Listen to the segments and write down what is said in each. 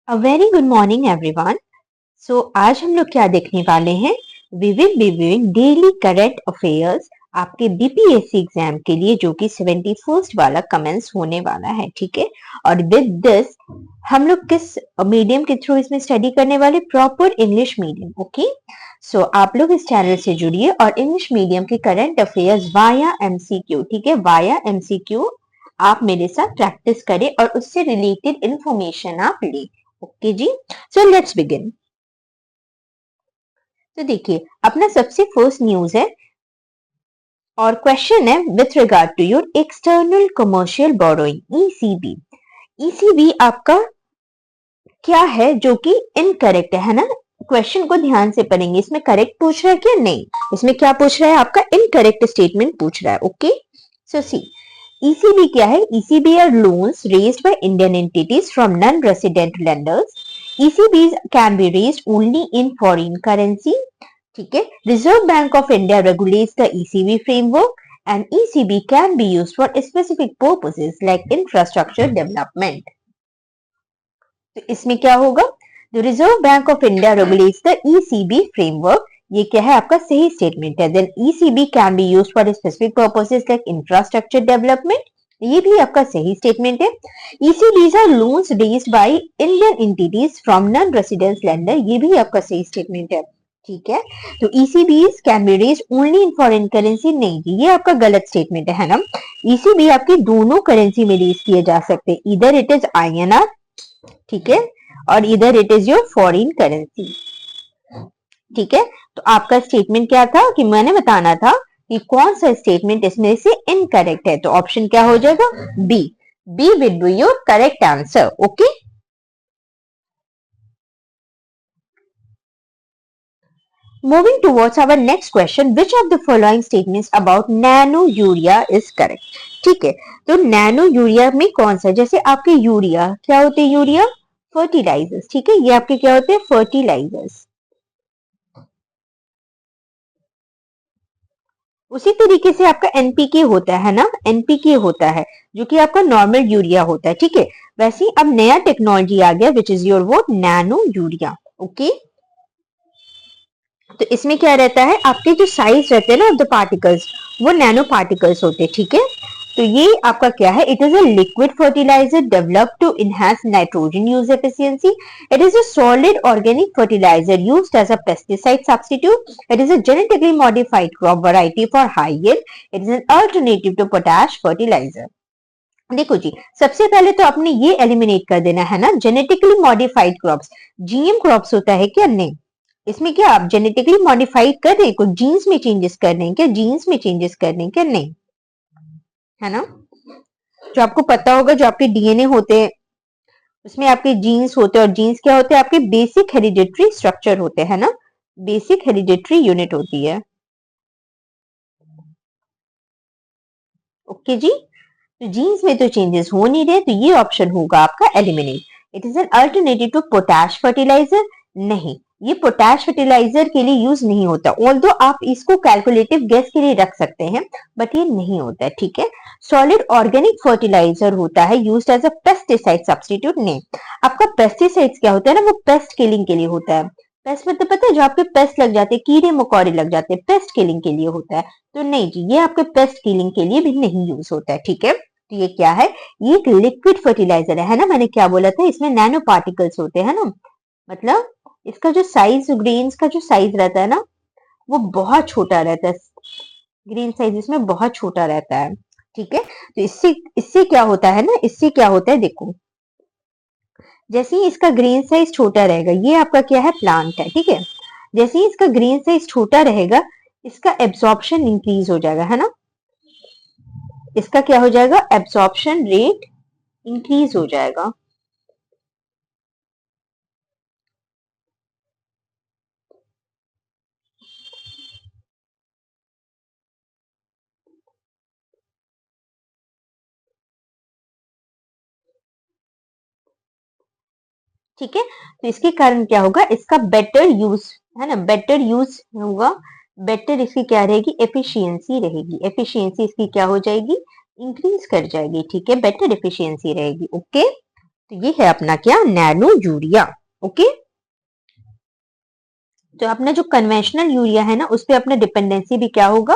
अ very good morning everyone. So आज हम लोग क्या देखने वाले हैं? We will be doing daily current affairs आपके बीपीएससी एग्जाम के लिए, जो कि 71st वाला कमेंस होने वाला है। ठीक है। और विद दिस हम लोग किस मीडियम के थ्रू इसमें स्टडी करने वाले? Proper English medium. ओके। सो आप लोग इस चैनल से जुड़िए और इंग्लिश मीडियम के करंट अफेयर्स वाया एमसीक्यू, ठीक है, वाया एमसीक्यू आप मेरे साथ प्रैक्टिस करें और उससे रिलेटेड इंफॉर्मेशन आप लें। Okay ji. So let's begin. तो देखिए, अपना सबसे फर्स्ट न्यूज है और क्वेश्चन है with regard to your external commercial borrowing, ECB. ECB आपका क्या है जो कि इनकरेक्ट है ना? क्वेश्चन को ध्यान से पढ़ेंगे, इसमें करेक्ट पूछ रहा है क्या? नहीं, इसमें क्या पूछ रहा है? आपका इनकरेक्ट स्टेटमेंट पूछ रहा है। ओके। सो सी, ECB क्या है? ECB are loans raised by Indian entities from non-resident lenders. ECBs can be raised only in foreign currency. ठीक है। Reserve Bank of India regulates the ECB framework and ECB can be used for specific purposes like infrastructure development. तो इसमें क्या होगा? The Reserve Bank of India regulates the ECB framework. ये क्या है? आपका सही स्टेटमेंट है। Then ECB can be used for specific purposes like infrastructure development. ये भी आपका सही स्टेटमेंट है। ECBs are loans raised by Indian entities from non-resident lender. ये भी आपका सही स्टेटमेंट है। ठीक है। तो ECBs can be raised only in foreign currency. नहीं जी, ये आपका गलत स्टेटमेंट है ना? ECB आपके दोनों करेंसी में रेज किए जा सकते हैं। इधर इट इज INR, ठीक है, और इधर it is your foreign currency. ठीक है। तो आपका स्टेटमेंट क्या था कि मैंने बताना था कि कौन सा स्टेटमेंट इसमें से इनकरेक्ट है। तो ऑप्शन क्या हो जाएगा? B. B will be your correct answer. Okay. Moving towards our next question, which of the following statements about nano urea is correct? ठीक है। तो नैनो यूरिया में कौन सा? जैसे आपके यूरिया क्या होते हैं? Urea fertilisers. ठीक है, ये आपके क्या होते हैं? फर्टिलाइजर्स। उसी तरीके से आपका एनपीके होता है ना? एनपीके होता है जो कि आपका नॉर्मल यूरिया होता है। ठीक है। वैसे ही अब नया टेक्नोलॉजी आ गया विच इज योर वो नैनो यूरिया। ओके। तो इसमें क्या रहता है? आपके जो साइज रहते हैं ना ऑफ द पार्टिकल्स, वो नैनो पार्टिकल्स होते हैं। ठीक है। तो ये आपका क्या है? It is a liquid fertiliser developed to enhance nitrogen use efficiency. It is a solid organic fertilizer used as a pesticide substitute. It is a genetically modified crop variety for high yield. It is an alternative to potash fertilizer. देखो जी, सबसे पहले तो आपने ये eliminate कर देना है ना, genetically modified crops. GM crops होता है क्या? नहीं। इसमें क्या आप जेनेटिकली मॉडिफाइड कर रहे हैं? कुछ जीन्स में चेंजेस कर रहे हैं क्या? जीन्स में चेंजेस कर रहे हैं क्या? नहीं, है ना? जो आपको पता होगा, जो आपके डीएनए होते हैं उसमें आपके जीन्स होते हैं, और जीन्स क्या होते हैं? आपके बेसिक हेरिडिटरी स्ट्रक्चर होते हैं ना, बेसिक हेरिडिटरी यूनिट होती है। ओके जी। तो जीन्स में तो चेंजेस हो नहीं रहे, तो ये ऑप्शन होगा आपका eliminate. It is an alternative to potash fertiliser. नहीं, ये पोटैश फर्टिलाइजर के लिए यूज नहीं होता, ऑल्दो आप इसको कैलकुलेटिव गेस के लिए रख सकते हैं, बट ये नहीं होता है। ठीक है। सॉलिड ऑर्गेनिक फर्टिलाइजर होता है used as a pesticide substitute. नहीं, आपका पेस्टिसाइड्स क्या होता है ना, वो पेस्ट किलिंग के लिए होता है। पेस्ट मतलब पता है, जो आपके पेस्ट लग जाते हैं, कीड़े मकोड़े लग जाते हैं, पेस्ट किलिंग के लिए होता है। तो नहीं जी, ये आपके पेस्ट किलिंग के लिए भी नहीं यूज होता है। ठीक है। तो ये क्या है? ये एक लिक्विड फर्टिलाइजर है ना? मैंने क्या बोला था? इसमें नैनो पार्टिकल्स होते हैं ना, मतलब इसका जो साइज, ग्रेन्स का जो साइज रहता है ना, वो बहुत छोटा रहता है। ग्रेन साइज इसमें बहुत छोटा रहता है। ठीक है। तो इससे इससे क्या होता है ना, इससे क्या होता है देखो, जैसे ही इसका ग्रेन साइज छोटा रहेगा, ये आपका क्या है? प्लांट है। ठीक है। जैसे ही इसका ग्रेन साइज छोटा रहेगा, इसका एब्जॉर्प्शन इंक्रीज हो जाएगा, है ना? इसका क्या हो जाएगा? एब्जॉर्प्शन रेट इंक्रीज हो जाएगा। ठीक है। तो इसके कारण क्या होगा? इसका बेटर यूज, है ना, बेटर यूज होगा। बेटर इसकी क्या रहेगी? एफिशिएंसी रहेगी। एफिशिएंसी इसकी क्या हो जाएगी? इंक्रीज कर जाएगी। ठीक है, बेटर एफिशिएंसी रहेगी। ओके। तो ये है अपना क्या, नैनो यूरिया। ओके, तो अपना जो कन्वेंशनल यूरिया है ना, उस पे अपना डिपेंडेंसी भी क्या होगा,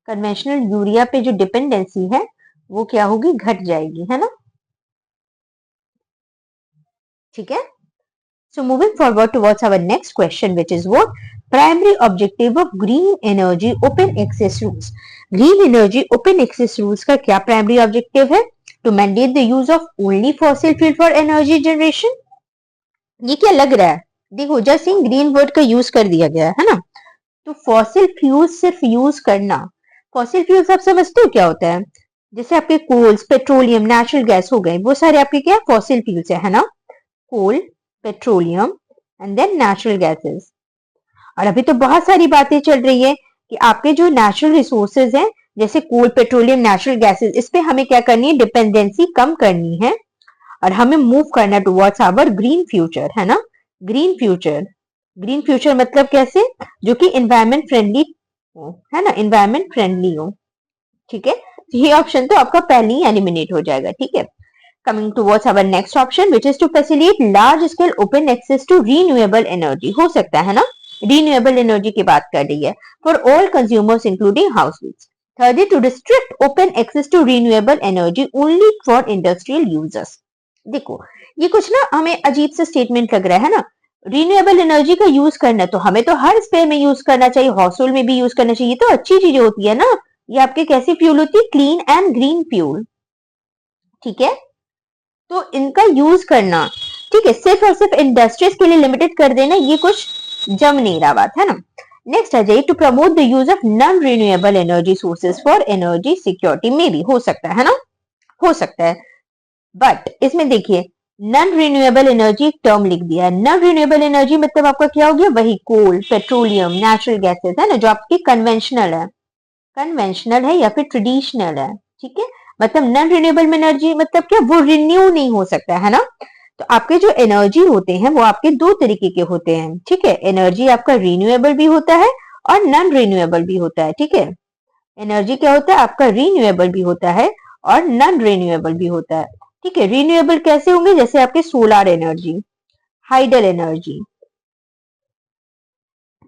कन्वेंशनल यूरिया पे जो डिपेंडेंसी है वो क्या होगी, घट जाएगी, है ना। ठीक है, so moving forward towards our next question, which is what primary objective of green energy open access rules. Green energy open access rules का क्या primary objective है, to mandate the use of only fossil fuel for energy generation. ये क्या लग रहा है, देखो just in green word का यूज कर दिया गया है ना, तो फॉसिल फ्यूल सिर्फ यूज करना, फॉसिल फ्यूल्स आप समझते हो क्या होता है, जैसे आपके कोल्स, पेट्रोलियम, नेचुरल गैस हो गए, वो सारे आपके क्या फॉसिल फ्यूल्स है ना, coal, petroleum and then natural gases. और अभी तो बहुत सारी बातें चल रही है कि आपके जो नेचुरल रिसोर्सेज हैं, जैसे कोल, पेट्रोलियम, नेचुरल गैसेस, इस पे हमें क्या करनी है, डिपेंडेंसी कम करनी है और हमें मूव करना टुवर्ड्स आवर ग्रीन फ्यूचर, है ना। ग्रीन फ्यूचर, ग्रीन फ्यूचर मतलब कैसे, जो कि एनवायरमेंट फ्रेंडली हो, है ना, एनवायरमेंट फ्रेंडली हो। ठीक है, तो ये ऑप्शन तो आपका पहले ही एलिमिनेट हो जाएगा। ठीक है, coming towards our next option, which is to facilitate large scale open access to renewable energy, हो सकता है ना, renewable energy की बात कर रही है, for all consumers including households. Thirdly, to restrict open access to renewable energy only for industrial users. देखो ये कुछ ना हमें अजीब सा स्टेटमेंट लग रहा है ना, रिन्यूएबल एनर्जी का यूज करना तो हमें तो हर स्पेयर में यूज करना चाहिए, हाउस होल्ड में भी यूज करना चाहिए, तो अच्छी चीजें होती है ना, ये आपके कैसी फ्यूल होती है, क्लीन एंड ग्रीन फ्यूल। ठीक है, तो इनका यूज करना, ठीक है, सिर्फ और सिर्फ इंडस्ट्रीज के लिए लिमिटेड कर देना, ये कुछ जम नहीं रहा बात, है ना। नेक्स्ट आ जाइए, to promote the use of non renewable energy sources for energy security में भी हो सकता है ना, हो सकता है, बट इसमें देखिए नॉन रिन्यूएबल एनर्जी एक टर्म लिख दिया है, नॉन रिन्यूएबल एनर्जी मतलब आपका क्या हो गया, वही कोल, पेट्रोलियम, नेचुरल गैसेस, है ना, जो आपकी कन्वेंशनल है, कन्वेंशनल है या फिर ट्रेडिशनल है। ठीक है, मतलब नॉन रिन्यूएबल एनर्जी मतलब क्या, वो रिन्यू नहीं हो सकता है ना। तो आपके जो एनर्जी होते हैं वो आपके दो तरीके के होते हैं। ठीक है, एनर्जी आपका रिन्यूएबल भी होता है और नॉन रिन्यूएबल भी होता है। ठीक है, एनर्जी क्या होता है आपका, रिन्यूएबल भी होता है और नॉन रिन्यूएबल भी होता है। ठीक है, रिन्यूएबल कैसे होंगे, जैसे आपके सोलर एनर्जी, हाइडल एनर्जी,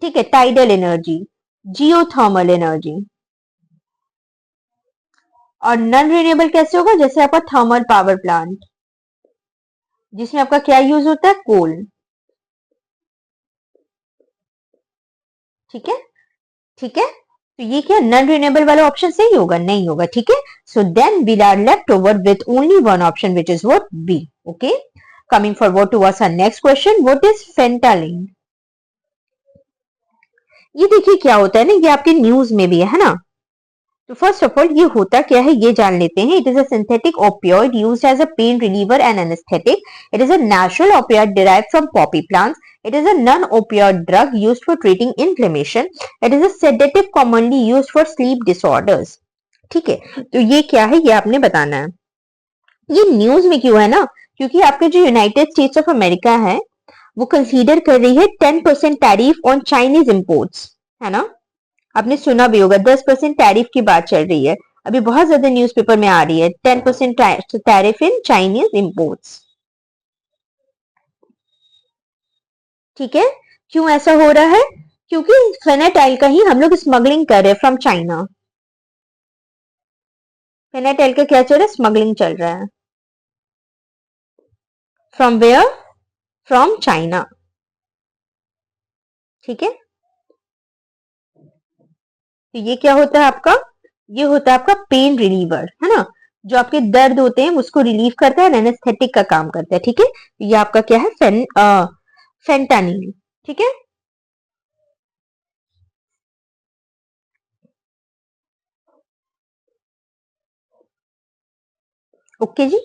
ठीक है, टाइडल एनर्जी, जियोथर्मल एनर्जी। और नॉन रिन्यूएबल कैसे होगा, जैसे आपका थर्मल पावर प्लांट, जिसमें आपका क्या यूज होता है, कोल। ठीक है, ठीक है, तो ये क्या नॉन रिन्यूएबल वाला ऑप्शन सही होगा, नहीं होगा। ठीक है, so then we are left over with only one option which is what, B. Okay, coming forward towards our next question, what is fentanyl. ये देखिए क्या होता है ना, ये आपके न्यूज में भी है ना, तो फर्स्ट ऑफ ऑल ये होता क्या है ये जान लेते हैं। It is a synthetic opioid used as a pain reliever and anaesthetic. It is a natural opioid derived from poppy plants. It is a non opioid drug used for treating inflammation. It is a sedative commonly used for sleep disorders. ठीक है, तो ये क्या है ये आपने बताना है। ये न्यूज में क्यों है ना, क्योंकि आपके जो यूनाइटेड स्टेट्स ऑफ अमेरिका है वो कंसीडर कर रही है 10% टैरिफ ऑन चाइनीज इंपोर्ट्स, है ना। आपने सुना भी होगा 10% टैरिफ की बात चल रही है, अभी बहुत ज्यादा न्यूज़पेपर में आ रही है, 10% टैरिफ इन चाइनीज इंपोर्ट्स। ठीक है, क्यों ऐसा हो रहा है, क्योंकि फेनाटाइल का ही हम लोग स्मगलिंग कर रहे हैं फ्रॉम चाइना। फेनाटाइल का क्या चल रहा है, स्मगलिंग चल रहा है, फ्रॉम वेयर, फ्रॉम चाइना। ठीक है, तो ये क्या होता है आपका, ये होता है आपका पेन रिलीवर, है ना, जो आपके दर्द होते हैं उसको रिलीव करता है, एनेस्थेटिक का काम करता है। ठीक है, ये आपका क्या है, फेंटानिल। ठीक है, okay ji,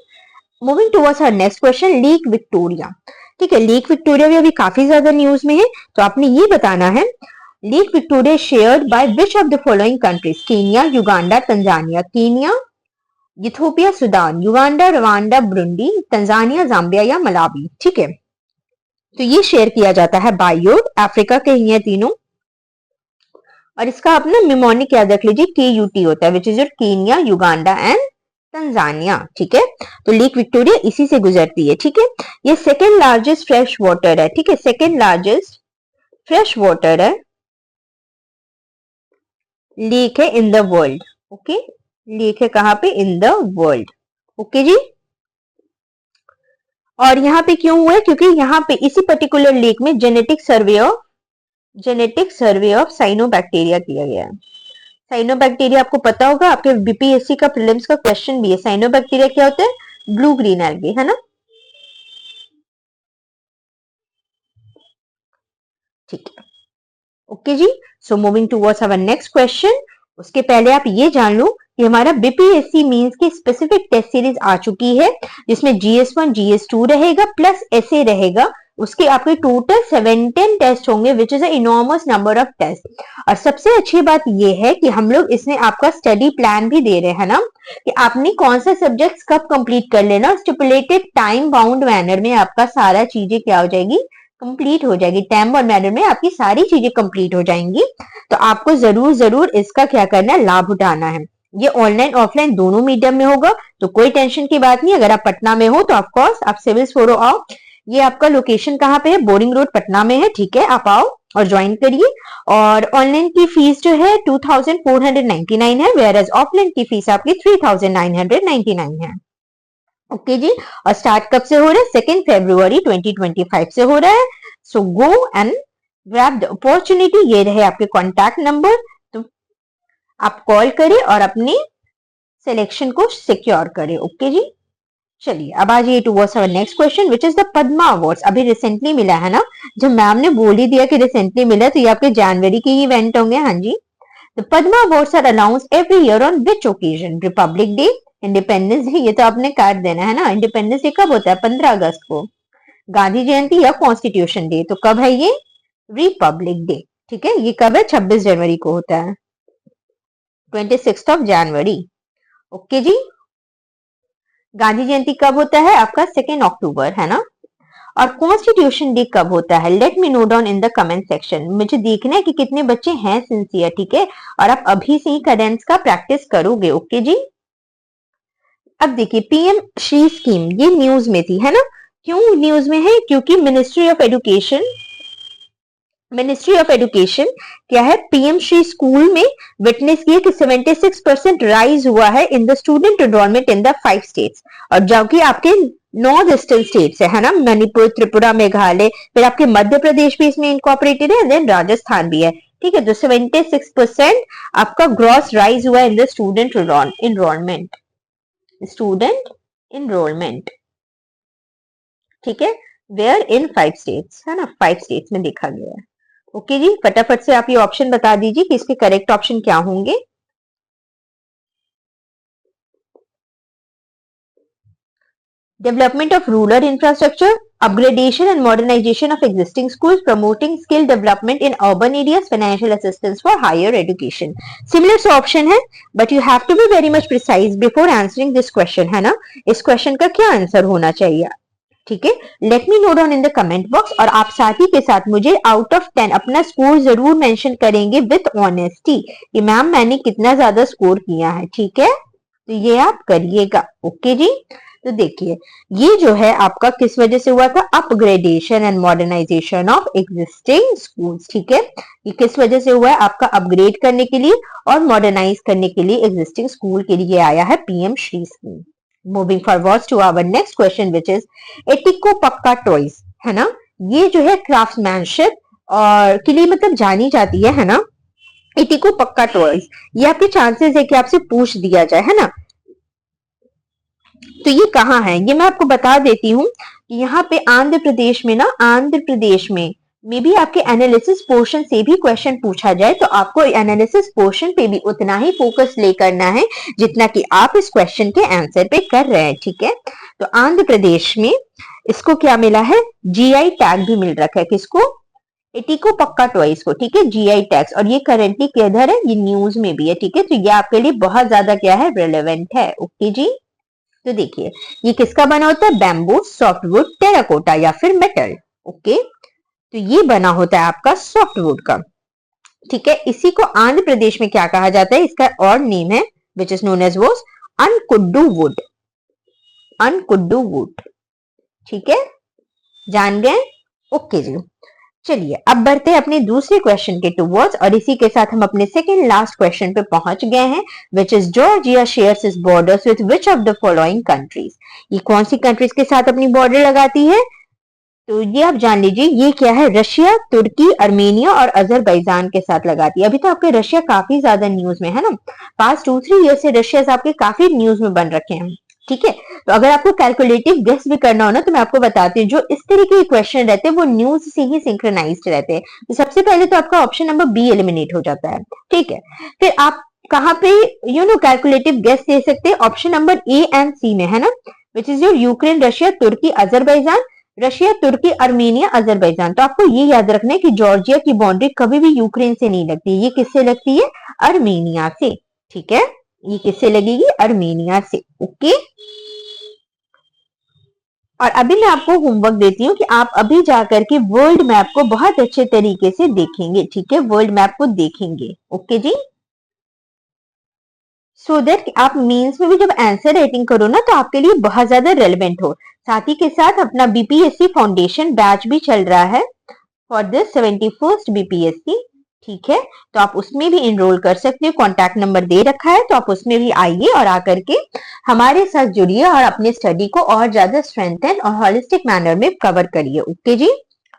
moving towards our next question, lake Victoria. ठीक है, लेक विक्टोरिया भी अभी काफी ज्यादा न्यूज में है, तो आपने ये बताना है, lake Victoria shared by which of the following countries, Kenya, Uganda, Tanzania. Kenya, Ethiopia, Sudan, Uganda, Rwanda, Burundi, Tanzania, Zambia या मलावी। ठीक है, तो ये शेयर किया जाता है बायोड, अफ्रीका के ही है तीनों, और इसका अपना निमोनिक याद रख लीजिए, KUT होता है, which is your Kenya, Uganda and Tanzania, ठीक है। तो लेक विक्टोरिया इसी से गुजरती है, ठीक है। ये सेकेंड लार्जेस्ट फ्रेश वाटर है, ठीक है, सेकेंड लार्जेस्ट फ्रेश वाटर है लेक है in the world, okay. Lake है कहां पे? इन द वर्ल्ड, ओके जी। और यहाँ पे क्यों हुआ है? क्योंकि यहाँ पे इसी पर्टिकुलर लेक में जेनेटिक सर्वे ऑफ साइनोबैक्टीरिया किया गया है। साइनोबैक्टीरिया आपको पता होगा, आपके बीपीएससी का प्रीलिम्स का क्वेश्चन भी है। साइनोबैक्टीरिया क्या होता है? ब्लू ग्रीन एल्गी, है ना, ठीक है, okay ji. So moving towards our next question. उसके पहले आप ये जान लो कि हमारा बीपीएससी मींस की स्पेसिफिक टेस्ट सीरीज आ चुकी है, जिसमें जीएस1 जीएस2 रहेगा प्लस एसए रहेगा। उसके आपके टोटल 17 टेस्ट होंगे, which is enormous number of test. और सबसे अच्छी बात यह है कि हम लोग इसमें आपका स्टडी प्लान भी दे रहे हैं ना, कि आपने कौन सा सब्जेक्ट्स कब कंप्लीट कर लेना, स्टिपुलेटेड टाइम बाउंड मैनर में आपका सारा चीजें क्या हो जाएगी? कंप्लीट हो जाएगी। टाइम बाउंड मैनर में आपकी सारी चीजें कंप्लीट हो जाएंगी। तो आपको जरूर जरूर इसका क्या करना है? लाभ उठाना है। ये ऑनलाइन ऑफलाइन दोनों मीडियम में होगा, तो कोई टेंशन की बात नहीं। अगर आप पटना में हो तो ऑफकोर्स आप सिविल फोरो आओ। ये आपका लोकेशन कहाँ पे है? बोरिंग रोड पटना में है, ठीक है। आप आओ और ज्वाइन करिए। और ऑनलाइन की फीस जो है 2499 है, वेयर एज ऑफलाइन की फीस आपकी 3999 है, ओके जी। और स्टार्ट कब से हो रहा है? 2 फरवरी 2025 से हो रहा है। So go and grab the opportunity. ये रहे आपके कॉन्टैक्ट नंबर, तो आप कॉल करें और अपनी सिलेक्शन को सिक्योर करें, ओके जी। चलिए अब आ जाइए towards our next question, which is the Padma awards. अभी रिसेंटली मिला है ना, जब मैम ने बोल ही दिया कि रिसेंटली मिला, तो ये आपके जनवरी के इवेंट होंगे, हाँ जी। The Padma awards are announced every year on which occasion? Republic day, independence day, ये तो आपने काट देना है ना। इंडिपेंडेंस डे कब होता है? 15 अगस्त को। गांधी जयंती या कॉन्स्टिट्यूशन डे, तो कब है ये? रिपब्लिक डे, ठीक है। ये कब है? 26 जनवरी को होता है, 26 ऑफ जनवरी, ओके जी। गांधी जयंती कब होता है? आपका 2 अक्टूबर, है ना। और कॉन्स्टिट्यूशन डे कब होता है? Let me note down in the comment section. मुझे देखना है कि कितने बच्चे हैं सिंसियर, ठीक है। और आप अभी से ही कैडेंस का प्रैक्टिस करोगे, ओके जी। अब देखिए, पीएम श्री स्कीम ये न्यूज में थी, है ना। क्यों न्यूज में है? क्योंकि मिनिस्ट्री ऑफ एजुकेशन क्या है? पीएम श्री स्कूल में विटनेस किया कि 76% राइज हुआ है in the student enrolment in the 5 states. और जबकि आपके नॉर्थ ईस्टर्न स्टेट्स है ना, मणिपुर, त्रिपुरा, मेघालय, फिर आपके मध्य प्रदेश भी इसमें इनकॉर्पोरेटेड है, देन राजस्थान भी है, ठीक है। तो 76% आपका ग्रॉस राइज हुआ इन द स्टूडेंट इनरोलमेंट, ठीक है। वेयर इन 5 स्टेट्स, है ना, 5 स्टेट्स में देखा गया है, ओके जी। फटाफट से आप ये ऑप्शन बता दीजिए कि इसके करेक्ट ऑप्शन क्या होंगे। Development of rural infrastructure, upgradation and modernization of existing schools, promoting skill development in urban areas, financial assistance for higher education. Similar से ऑप्शन है, but you have to be very much precise before answering this question, है ना। इस question का क्या answer होना चाहिए, ठीक है। Let me know down in the comment box. और आप साथ ही के साथ मुझे आउट ऑफ 10 अपना स्कोर जरूर मेंशन करेंगे विथ ऑनेस्टी कि मैम मैंने कितना ज्यादा स्कोर किया है, ठीक है। तो ये आप करिएगा, ओके जी। तो देखिए, ये जो है आपका किस वजह से हुआ था? Upgradation and modernisation of existing schools, ठीक है। ये किस वजह से हुआ है? आपका अपग्रेड करने के लिए और मॉडर्नाइज करने के लिए एग्जिस्टिंग स्कूल के लिए आया है PM Shri scheme. Moving forward to our next question, which is Etikoppaka toys, है ना। ये जो है क्राफ्ट्समैनशिप और के लिए मतलब जानी जाती है ना। एटिको पक्का टॉयज, ये आपके चांसेस है कि आपसे पूछ दिया जाए, है ना। तो ये कहाँ है? ये मैं आपको बता देती हूँ कि यहाँ पे आंध्र प्रदेश में ना, आंध्र प्रदेश में मे भी आपके एनालिसिस पोर्शन से भी क्वेश्चन पूछा जाए, तो आपको एनालिसिस पोर्शन पे भी उतना ही फोकस ले करना है जितना कि आप इस क्वेश्चन के आंसर पे कर रहे हैं, ठीक है। तो आंध्र प्रदेश में इसको क्या मिला है? जीआई टैग भी मिल रखा है। किसको? एटिको पक्का टॉयज को, ठीक है, जीआई टैग्स। और ये करेंटली किधर है? ये न्यूज में भी है, ठीक है। तो ये आपके लिए बहुत ज्यादा क्या है? रिलेवेंट है, ओके जी। तो देखिए, ये किसका बना होता है? बैम्बू, सॉफ्टवुड, टेराकोटा या फिर मेटल, ओके। तो ये बना होता है आपका सॉफ्टवुड का, ठीक है। इसी को आंध्र प्रदेश में क्या कहा जाता है? इसका और नेम है which is known as was Ankudu wood, Ankudu wood. ठीक है, जान गए? ओके जी। चलिए अब बढ़ते हैं अपने दूसरे क्वेश्चन के टुवर्ड्स, और इसी के साथ हम अपने सेकंड लास्ट क्वेश्चन पे पहुंच गए हैं, which is Georgia shares it's borders with which of the following countries. ये कौन सी कंट्रीज के साथ अपनी बॉर्डर लगाती है? तो ये आप जान लीजिए, ये क्या है, रशिया, तुर्की, अर्मेनिया और अजरबैजान के साथ लगाती है। अभी तो आपके रशिया काफी ज्यादा न्यूज में है ना, पास्ट 2-3 ईयर से रशिया आपके काफी न्यूज में बन रखे हैं। ठीक है, तो अगर आपको कैलकुलेटिव गेस भी करना हो ना, तो मैं आपको बताती हूँ, जो इस तरीके के क्वेश्चन रहते हैं वो न्यूज से ही सिंक्रोनाइज्ड रहते हैं। तो सबसे पहले तो आपका ऑप्शन नंबर बी एलिमिनेट हो जाता है। ठीक है, फिर आप कहाँ पे कैलकुलेटिव गेस दे सकते हैं? Option number A and C में, है ना, which is your Ukraine, Russia, तुर्की, अजरबैजान, रशिया, तुर्की, अर्मेनिया, अजरबैजान। तो आपको ये याद रखना है कि जॉर्जिया की बाउंड्री कभी भी यूक्रेन से नहीं लगती, ये किससे लगती है? अर्मेनिया से। ठीक है, ये किससे लगेगी? अर्मेनिया से। ओके, और अभी मैं आपको होमवर्क देती हूँ कि आप अभी जाकर के वर्ल्ड मैप को बहुत अच्छे तरीके से देखेंगे। ठीक है, वर्ल्ड मैप को देखेंगे। ओके जी, सो दैट आप मेंस में भी जब आंसर राइटिंग करो ना, तो आपके लिए बहुत ज्यादा रेलेवेंट हो। साथ ही के साथ अपना बीपीएससी फाउंडेशन बैच भी चल रहा है फॉर दिस 71st बीपीएससी। ठीक है, तो आप उसमें भी इनरोल कर सकते हो, कॉन्टैक्ट नंबर दे रखा है, तो आप उसमें भी आइए और आकर के हमारे साथ जुड़िए और अपने स्टडी को और ज्यादा स्ट्रेंथन और हॉलिस्टिक मैनर में कवर करिए। ओके जी,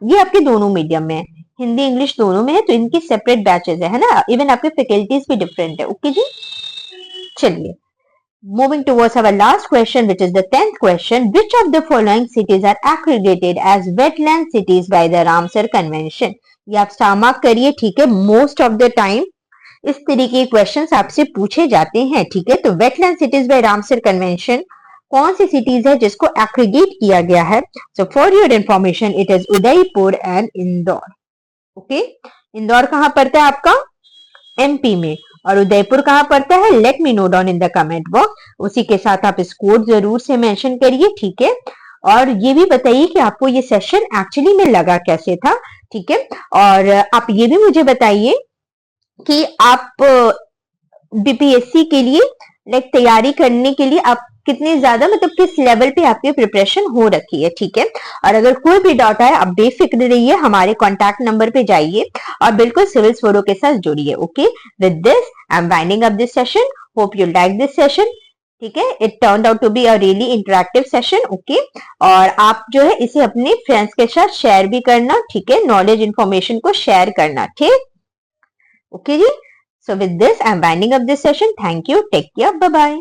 ये आपके दोनों मीडियम में है, हिंदी इंग्लिश दोनों में है, तो इनकी सेपरेट बैचेस है ना, इवन आपके फैकल्टीज भी डिफरेंट है। ओके जी, चलिए moving towards our last question, which is the 10th question. Which of the following cities are accredited as wetland cities by the Ramsar Convention? ये आप स्टार मार्क करिए। ठीक है, मोस्ट ऑफ द टाइम इस तरीके के क्वेश्चंस आपसे पूछे जाते हैं। ठीक है, तो wetland cities by Ramsar convention कौन सी सिटीज है जिसको एक्रीगेट किया गया है? So for your information, it is Udaipur and Indore. Okay, Indore कहां पड़ता है आपका? एमपी में। और उदयपुर कहां पड़ता है? Let me know down in the comment box. उसी के साथ आप इस कोड जरूर से मेंशन करिए। ठीक है, और ये भी बताइए कि आपको ये सेशन एक्चुअली में लगा कैसे था। ठीक है, और आप ये भी मुझे बताइए कि आप बीपीएससी के लिए लाइक तैयारी करने के लिए आप कितने ज्यादा मतलब किस लेवल पे आपकी प्रिपरेशन हो रखी है। ठीक है, और अगर कोई भी डाउट आए, आप बेफिक्र रहिए, हमारे कॉन्टैक्ट नंबर पे जाइए और बिल्कुल सिविल फोरो के साथ जुड़िए। Okay, with this I am winding up this session. Hope you like this session. ठीक है, it turn out to be a really interactive session. Okay, और आप जो है इसे अपने फ्रेंड्स के साथ शेयर भी करना। ठीक है, नॉलेज इंफॉर्मेशन को शेयर करना। ठीक, okay ji, so with this I'm winding up this session. Thank you, take care, bye bye.